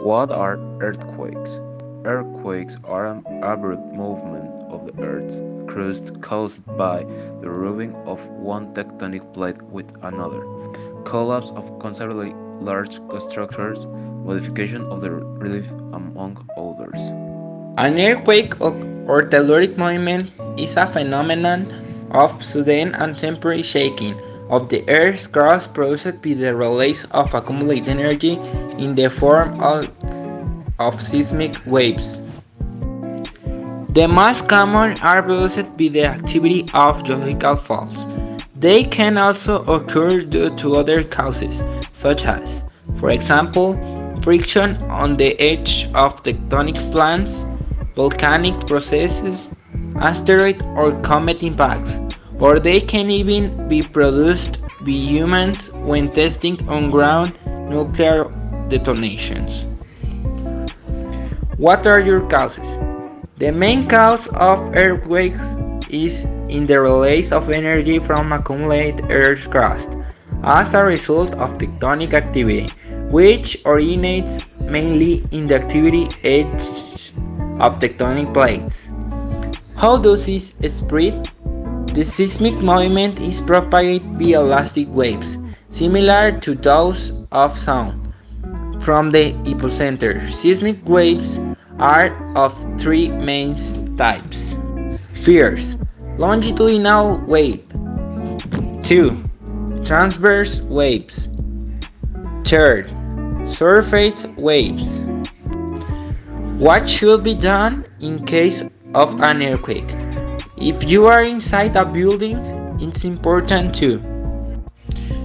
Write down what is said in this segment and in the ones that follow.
What are earthquakes? Earthquakes are an abrupt movement of the Earth's crust caused by the rubbing of one tectonic plate with another, collapse of considerably large structures, modification of the relief, among others. An earthquake or telluric movement is a phenomenon of sudden and temporary shaking of the Earth's crust produced by the release of accumulated energy in the form of seismic waves. The most common are produced by the activity of geological faults. They can also occur due to other causes, such as, for example, friction on the edge of tectonic plates, volcanic processes, asteroid or comet impacts, or they can even be produced by humans when testing on ground nuclear detonations. What are your causes? The main cause of earthquakes is in the release of energy from accumulated Earth's crust as a result of tectonic activity, which originates mainly in the activity edge of tectonic plates. How does this spread? The seismic movement is propagated via elastic waves, similar to those of sound, from the epicenter. Seismic waves are of three main types. First, longitudinal wave. 2. Transverse waves. Third, surface waves. What should be done in case of an earthquake? If you are inside a building, it's important to: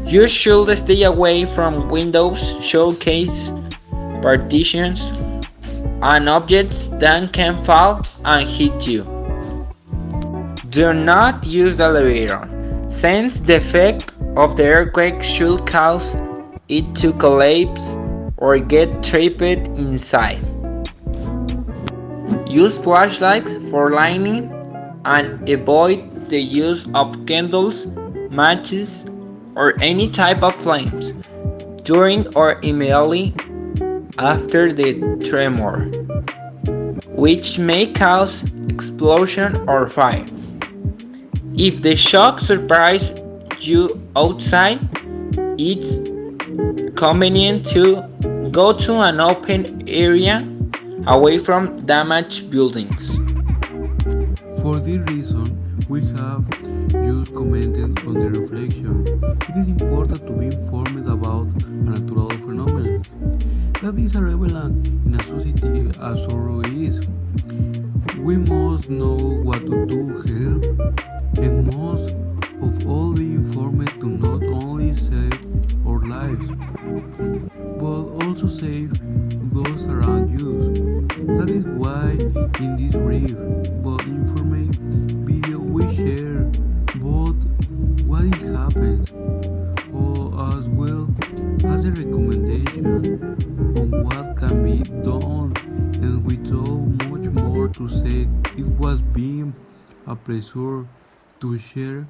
you should stay away from windows, showcase, partitions, and objects that can fall and hit you. Do not use the elevator, since the effect of the earthquake should cause it to collapse or get trapped inside. Use flashlights for lighting and avoid the use of candles, matches, or any type of flames during or immediately after the tremor, which may cause explosion or fire. If the shock surprises you outside, it's convenient to go to an open area away from damaged buildings. For this reason, we have just commented on the reflection. It is important to be informed about natural phenomena that is relevant in a society as ours is. We must know what to do help, and most of all be informed to not only save our lives, but also save those around you. That is why in this brief but informative video we share both what it happens or as well as a recommendation on what can be done, and without much more to say, it was being a pleasure to share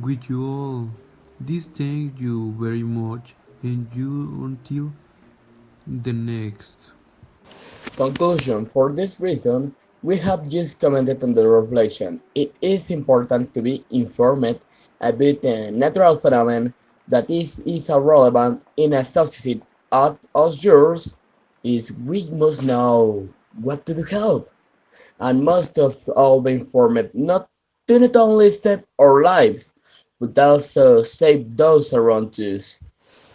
with you all. This thank you very much, and you until the next. Conclusion: for this reason, we have just commented on the reflection. It is important to be informed about the natural phenomenon that is relevant in a society as yours is. We must know what to do help, and must of all be informed not only save our lives, but also save those around us.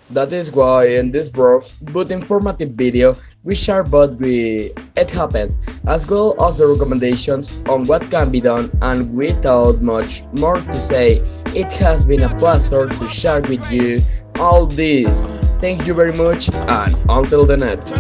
That is why in this brief but informative video we share both with it happens as well as the recommendations on what can be done, and without much more to say, it has been a pleasure to share with you all this. Thank you very much, and until the next.